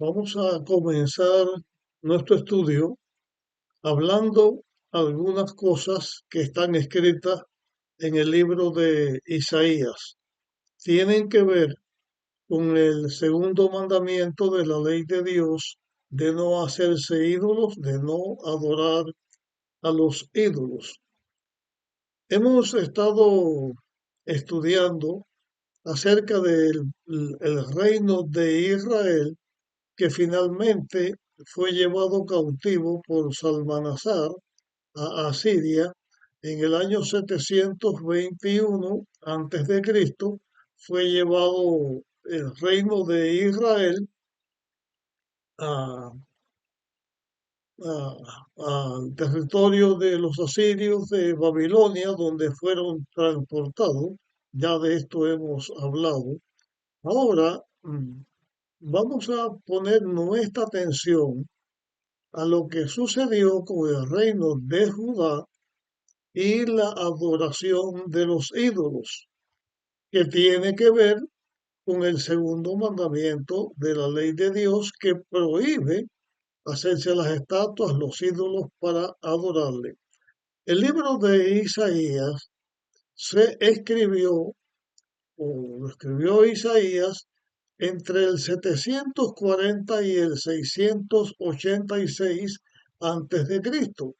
Vamos a comenzar nuestro estudio hablando algunas cosas que están escritas en el libro de Isaías. Tienen que ver con el segundo mandamiento de la ley de Dios de no hacerse ídolos, de no adorar a los ídolos. Hemos estado estudiando acerca del el reino de Israel que finalmente fue llevado cautivo por Salmanasar a Asiria en el año 721 antes de Cristo. Fue llevado el reino de Israel a- al territorio de los asirios de Babilonia, donde fueron transportados. Ya de esto hemos hablado. Ahora vamos a poner nuestra atención a lo que sucedió con el reino de Judá y la adoración de los ídolos, que tiene que ver con el segundo mandamiento de la ley de Dios que prohíbe hacerse las estatuas, los ídolos para adorarle. El libro de Isaías se escribió, o lo escribió Isaías, entre el 740 y el 686 antes de Cristo.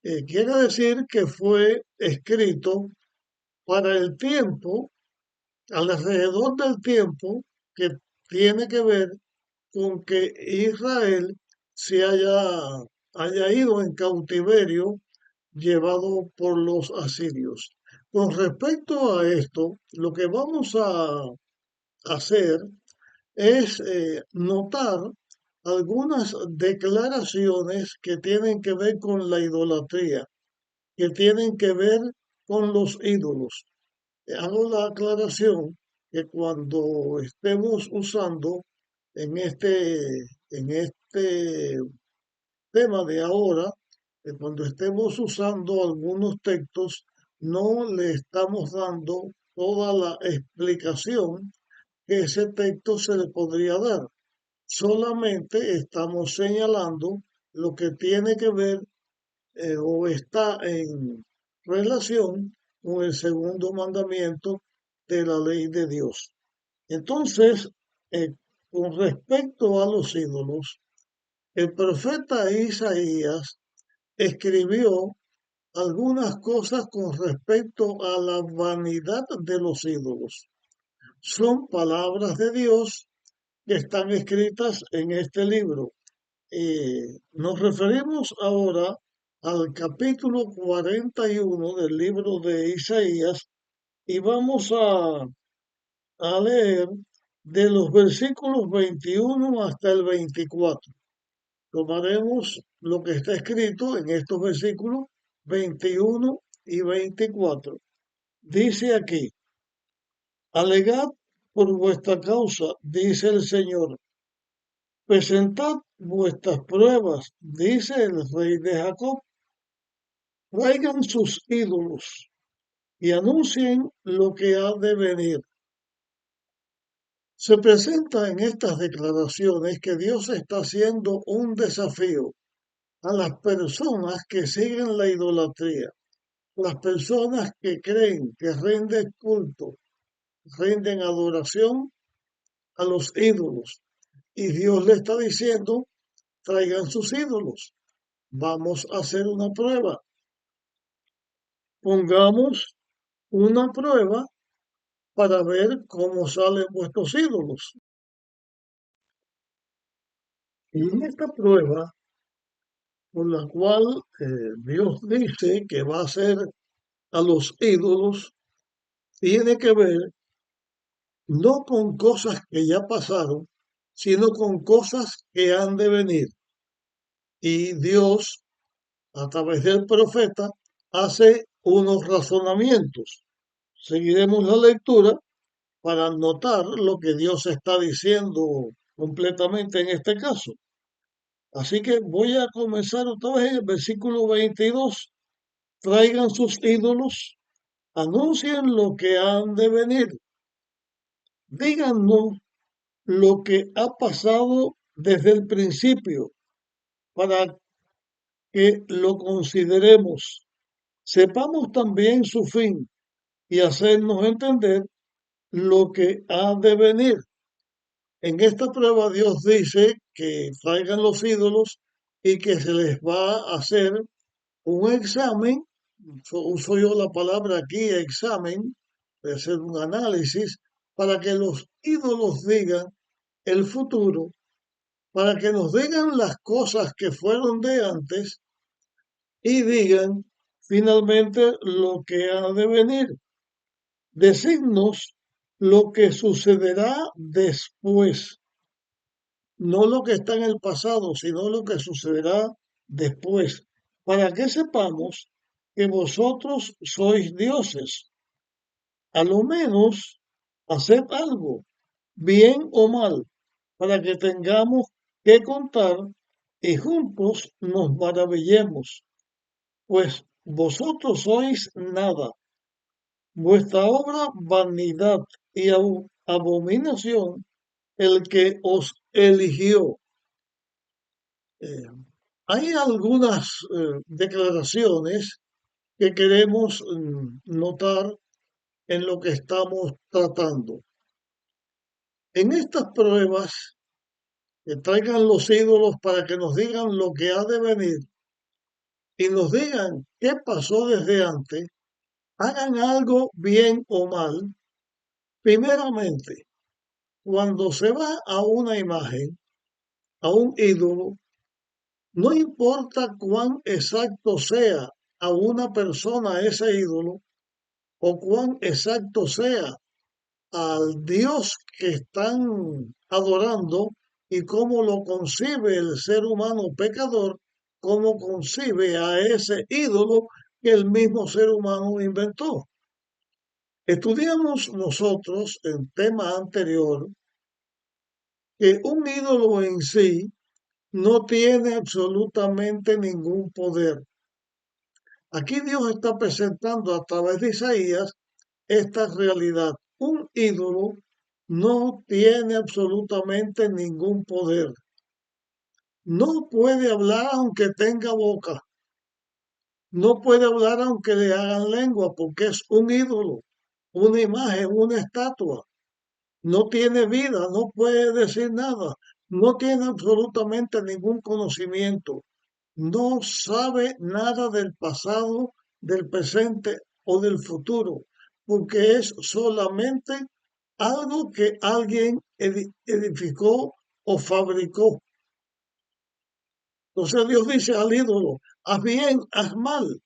Quiere decir que fue escrito para el tiempo, alrededor del tiempo que tiene que ver con que Israel se haya ido en cautiverio llevado por los asirios. Con respecto a esto, lo que vamos a hacer es notar algunas declaraciones que tienen que ver con la idolatría, que tienen que ver con los ídolos. Hago la aclaración que cuando estemos usando en este tema de ahora, cuando estemos usando algunos textos, no le estamos dando toda la explicación que ese texto se le podría dar. Solamente estamos señalando lo que tiene que ver o está en relación con el segundo mandamiento de la ley de Dios. Entonces, eh, con respecto a los ídolos, el profeta Isaías escribió algunas cosas con respecto a la vanidad de los ídolos. Son palabras de Dios que están escritas en este libro. Nos referimos ahora al capítulo 41 del libro de Isaías y vamos a leer de los versículos 21 hasta el 24. Tomaremos lo que está escrito en estos versículos 21 y 24. Dice aquí, alegad por vuestra causa, dice el Señor. Presentad vuestras pruebas, dice el rey de Jacob. Traigan sus ídolos y anuncien lo que ha de venir. Se presenta en estas declaraciones que Dios está haciendo un desafío a las personas que siguen la idolatría, las personas que creen que rinden culto, rinden adoración a los ídolos. Y Dios le está diciendo, traigan sus ídolos, vamos a hacer una prueba, pongamos una prueba para ver cómo salen vuestros ídolos. Y en esta prueba, por la cual Dios dice que va a hacer a los ídolos, tiene que ver no con cosas que ya pasaron, sino con cosas que han de venir. Y Dios, a través del profeta, hace unos razonamientos. Seguiremos la lectura para notar lo que Dios está diciendo completamente en este caso. Así que voy a comenzar otra vez en el versículo 22. Traigan sus ídolos, anuncien lo que han de venir. Díganos lo que ha pasado desde el principio para que lo consideremos, sepamos también su fin y hacernos entender lo que ha de venir. En esta prueba Dios dice que traigan los ídolos y que se les va a hacer un examen, uso yo la palabra aquí, examen, de hacer un análisis, para que los ídolos digan el futuro, para que nos digan las cosas que fueron de antes y digan finalmente lo que ha de venir. Decirnos lo que sucederá después, no lo que está en el pasado, sino lo que sucederá después, para que sepamos que vosotros sois dioses. A lo menos haced algo, bien o mal, para que tengamos que contar y juntos nos maravillemos, pues vosotros sois nada, vuestra obra vanidad y abominación el que os eligió. Eh, Hay algunas declaraciones que queremos notar en lo que estamos tratando. En estas pruebas, que traigan los ídolos para que nos digan lo que ha de venir y nos digan qué pasó desde antes, hagan algo bien o mal. Primeramente, cuando se va a una imagen, a un ídolo, no importa cuán exacto sea a una persona ese ídolo o cuán exacto sea al Dios que están adorando y cómo lo concibe el ser humano pecador, cómo concibe a ese ídolo que el mismo ser humano inventó. Estudiamos nosotros en tema anterior que un ídolo en sí no tiene absolutamente ningún poder. Aquí Dios está presentando a través de Isaías esta realidad. Un ídolo no tiene absolutamente ningún poder. No puede hablar aunque tenga boca. No puede hablar aunque le hagan lengua porque es un ídolo, una imagen, una estatua. No tiene vida, no puede decir nada. No tiene absolutamente ningún conocimiento. No sabe nada del pasado, del presente o del futuro, porque es solamente algo que alguien edificó o fabricó. Entonces Dios dice al ídolo, haz bien, haz mal,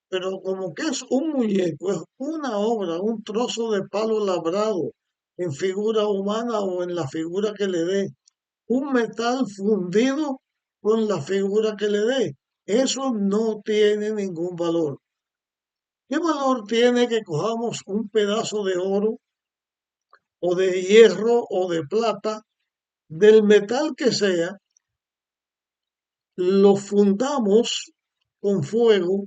pero como que es un muñeco, es una obra, un trozo de palo labrado en figura humana o en la figura que le dé, un metal fundido con la figura que le dé. Eso no tiene ningún valor. ¿Qué valor tiene que cojamos un pedazo de oro o de hierro o de plata, del metal que sea, lo fundamos con fuego,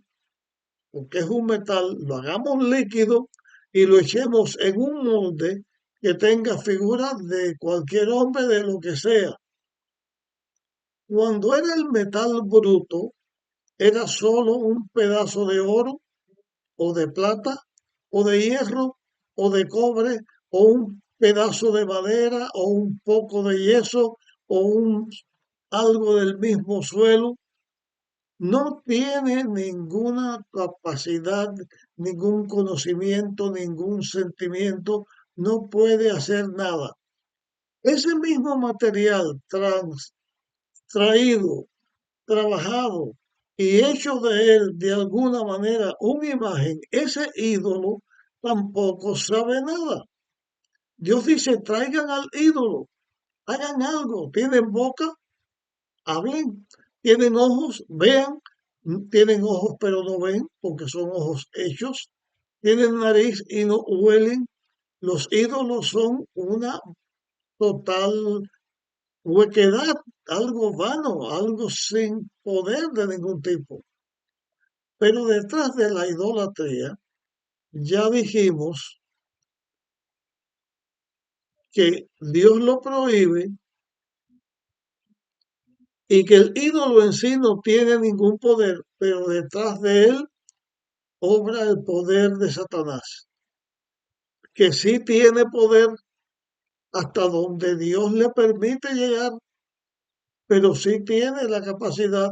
porque es un metal, lo hagamos líquido y lo echemos en un molde que tenga figuras de cualquier hombre, de lo que sea? Cuando era el metal bruto, era solo un pedazo de oro o de plata o de hierro o de cobre o un pedazo de madera o un poco de yeso o algo del mismo suelo. No tiene ninguna capacidad, ningún conocimiento, ningún sentimiento, no puede hacer nada. Ese mismo material traído, trabajado y hecho de él de alguna manera una imagen, ese ídolo tampoco sabe nada. Dios dice, traigan al ídolo, hagan algo, tienen boca, hablen, tienen ojos, vean, tienen ojos pero no ven porque son ojos hechos, tienen nariz y no huelen. Los ídolos son una total huequedad, algo vano, algo sin poder de ningún tipo. Pero detrás de la idolatría, ya dijimos que Dios lo prohíbe y que el ídolo en sí no tiene ningún poder, pero detrás de él obra el poder de Satanás, que sí tiene poder hasta donde Dios le permite llegar, pero sí tiene la capacidad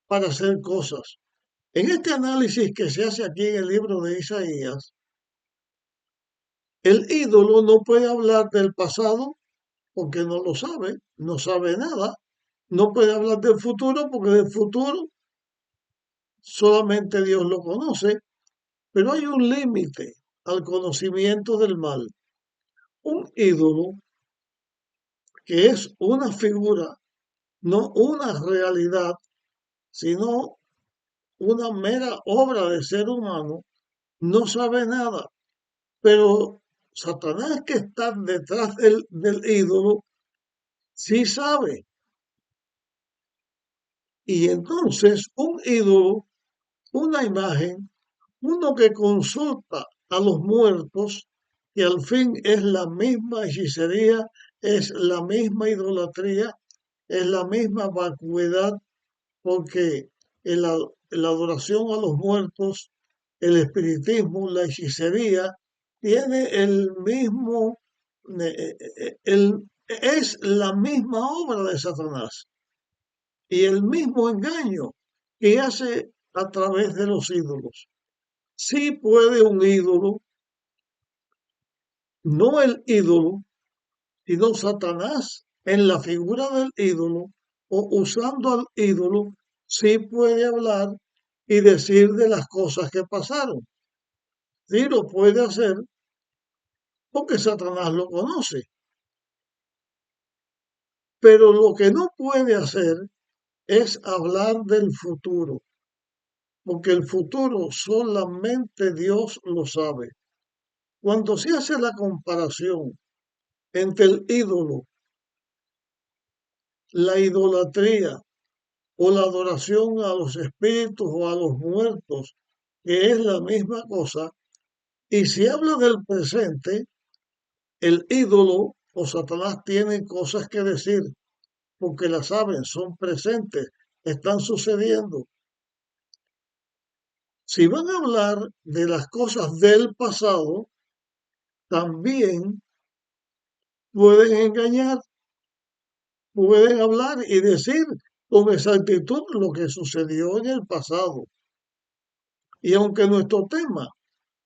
para hacer cosas. En este análisis que se hace aquí en el libro de Isaías, el ídolo no puede hablar del pasado porque no lo sabe, no sabe nada. No puede hablar del futuro porque del futuro solamente Dios lo conoce, pero hay un límite al conocimiento del mal. Un ídolo, que es una figura, no una realidad, sino una mera obra de ser humano, no sabe nada. Pero Satanás, que está detrás del ídolo, sí sabe. Y entonces un ídolo, una imagen, uno que consulta a los muertos, que al fin es la misma hechicería, es la misma idolatría, es la misma vacuidad, porque la adoración a los muertos, el espiritismo, la hechicería, tiene el mismo, es la misma obra de Satanás y el mismo engaño que hace a través de los ídolos. Sí puede un ídolo, no el ídolo, sino Satanás en la figura del ídolo o usando al ídolo, sí puede hablar y decir de las cosas que pasaron. Sí lo puede hacer porque Satanás lo conoce. Pero lo que no puede hacer es hablar del futuro, porque el futuro solamente Dios lo sabe. Cuando se hace la comparación entre el ídolo, la idolatría o la adoración a los espíritus o a los muertos, que es la misma cosa, y si habla del presente, el ídolo o Satanás tiene cosas que decir, porque las saben, son presentes, están sucediendo. Si van a hablar de las cosas del pasado, también pueden engañar, pueden hablar y decir con exactitud lo que sucedió en el pasado. Y aunque nuestro tema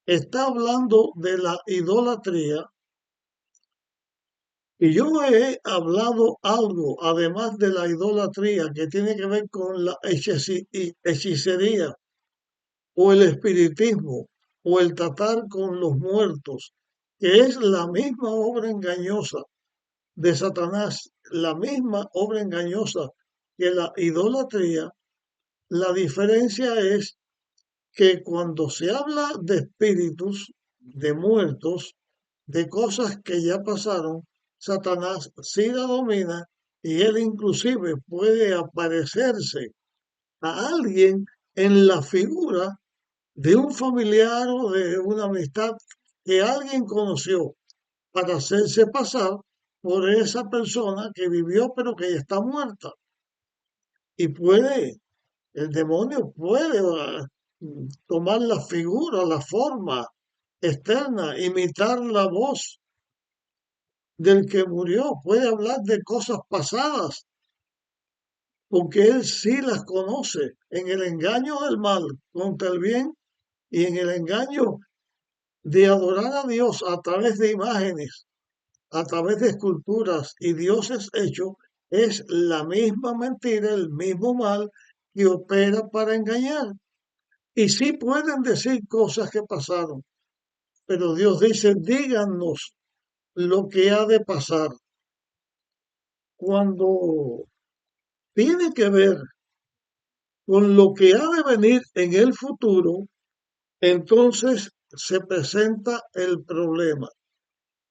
está hablando de la idolatría, y yo he hablado algo, además de la idolatría, que tiene que ver con la hechicería o el espiritismo o el tratar con los muertos, que es la misma obra engañosa de Satanás, la misma obra engañosa que la idolatría. La diferencia es que cuando se habla de espíritus, de muertos, de cosas que ya pasaron, Satanás sí la domina y él inclusive puede aparecerse a alguien en la figura de un familiar o de una amistad que alguien conoció para hacerse pasar por esa persona que vivió pero que ya está muerta. Y el demonio puede tomar la figura, la forma externa, imitar la voz del que murió, puede hablar de cosas pasadas, porque él sí las conoce en el engaño del mal contra el bien y en el engaño de adorar a Dios a través de imágenes, a través de esculturas y dioses hechos, es la misma mentira, el mismo mal que opera para engañar. Y sí pueden decir cosas que pasaron, pero Dios dice, díganos lo que ha de pasar. Cuando tiene que ver con lo que ha de venir en el futuro, entonces se presenta el problema.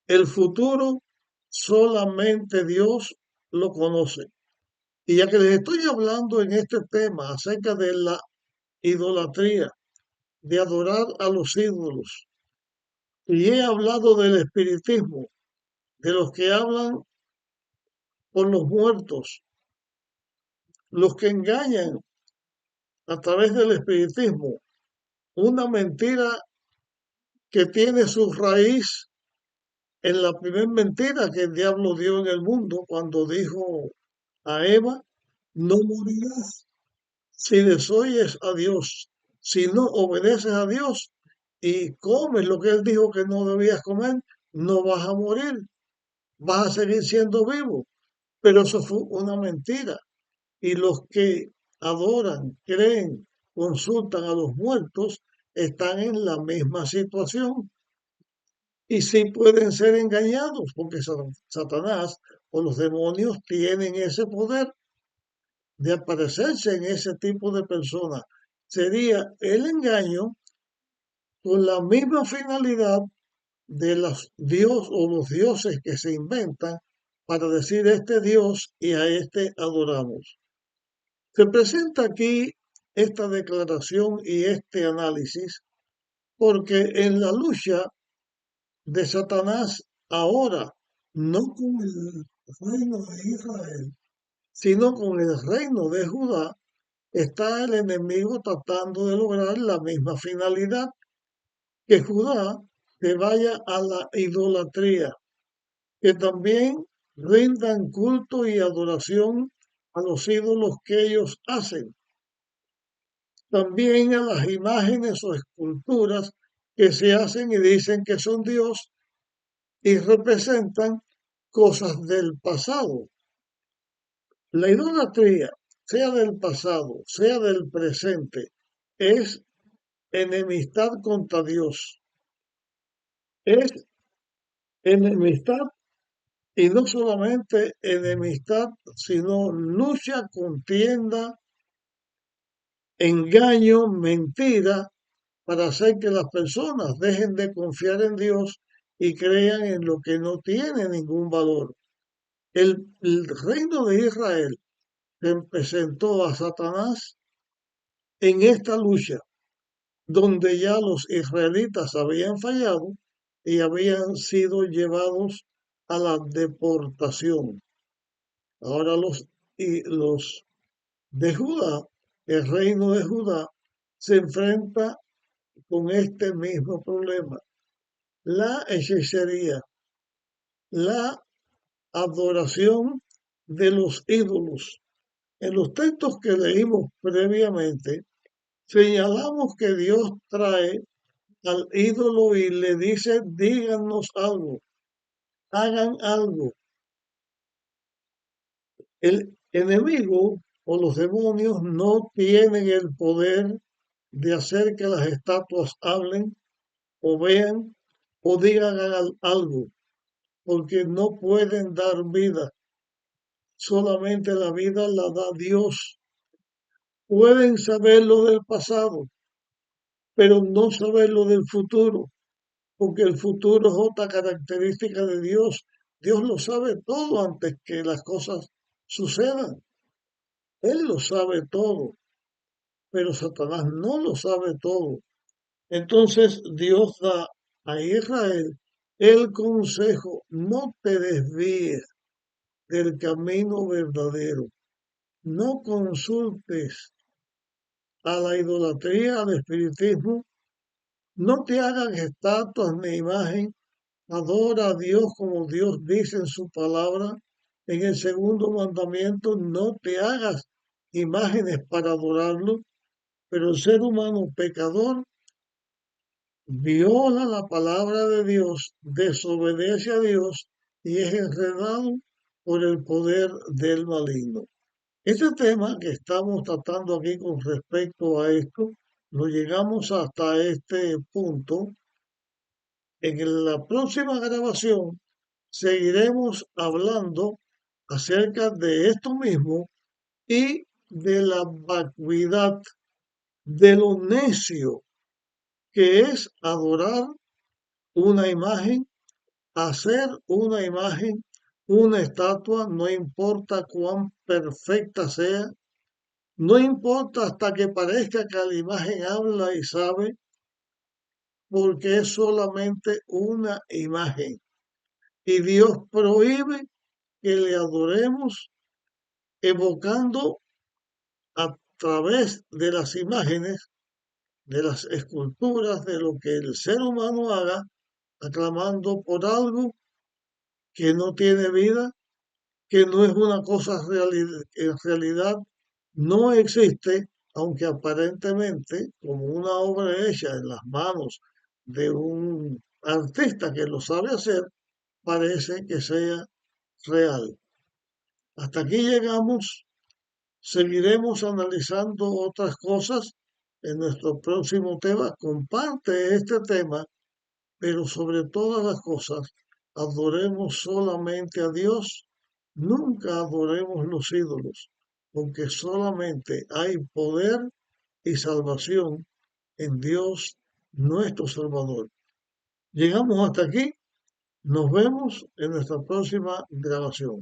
El futuro solamente Dios lo conoce. Y ya que les estoy hablando en este tema acerca de la idolatría, de adorar a los ídolos, y he hablado del espiritismo, de los que hablan con los muertos, Los que engañan a través del espiritismo, una mentira que tiene su raíz en la primera mentira que el diablo dio en el mundo cuando dijo a Eva, no morirás si desoyes a Dios, si no obedeces a Dios y comes lo que Él dijo que no debías comer, no vas a morir, vas a seguir siendo vivo. Pero eso fue una mentira. Y los que adoran, creen, consultan a los muertos, están en la misma situación. Y sí pueden ser engañados, porque Satanás o los demonios tienen ese poder de aparecerse en ese tipo de personas. Sería el engaño con la misma finalidad de los dios o los dioses que se inventan para decir este Dios y a este adoramos. Se presenta aquí esta declaración y este análisis porque en la lucha de Satanás ahora, no con el reino de Israel, sino con el reino de Judá, está el enemigo tratando de lograr la misma finalidad, que Judá se vaya a la idolatría, que también rindan culto y adoración a los ídolos que ellos hacen, también a las imágenes o esculturas que se hacen y dicen que son Dios y representan cosas del pasado. La idolatría, sea del pasado, sea del presente, es enemistad contra Dios. Es enemistad y no solamente enemistad, sino lucha, contienda, engaño, mentira, para hacer que las personas dejen de confiar en Dios y crean en lo que no tiene ningún valor. El reino de Israel representó a Satanás en esta lucha, donde ya los israelitas habían fallado y habían sido llevados a la deportación. Ahora los de Judá, el reino de Judá, se enfrenta con este mismo problema, la hechicería, la adoración de los ídolos. En los textos que leímos previamente, señalamos que Dios trae al ídolo y le dice, díganos algo, hagan algo. El enemigo o los demonios no tienen el poder de hacer que las estatuas hablen o vean o digan algo, porque no pueden dar vida. Solamente la vida la da Dios. Pueden saber lo del pasado, pero no saber lo del futuro, porque el futuro es otra característica de Dios. Dios lo sabe todo antes que las cosas sucedan. Él lo sabe todo, pero Satanás no lo sabe todo. Entonces Dios da a Israel el consejo, no te desvíes del camino verdadero, no consultes a la idolatría, al espiritismo, no te hagan estatuas ni imagen, adora a Dios como Dios dice en su palabra. En el segundo mandamiento, no te hagas imágenes para adorarlo, pero el ser humano pecador viola la palabra de Dios, desobedece a Dios y es enredado por el poder del maligno. Este tema que estamos tratando aquí con respecto a esto, lo llegamos hasta este punto. En la próxima grabación seguiremos hablando acerca de esto mismo y de la vacuidad, de lo necio que es adorar una imagen, hacer una imagen, una estatua, no importa cuán perfecta sea, no importa hasta que parezca que la imagen habla y sabe, porque es solamente una imagen. Y Dios prohíbe que le adoremos evocando a través de las imágenes, de las esculturas, de lo que el ser humano haga, aclamando por algo que no tiene vida, que no es una cosa en realidad no existe, aunque aparentemente, como una obra hecha en las manos de un artista que lo sabe hacer, parece que sea real. Hasta aquí llegamos. Seguiremos analizando otras cosas en nuestro próximo tema. Comparte este tema, pero sobre todas las cosas, adoremos solamente a Dios. Nunca adoremos los ídolos, porque solamente hay poder y salvación en Dios, nuestro Salvador. Llegamos hasta aquí. Nos vemos en nuestra próxima grabación.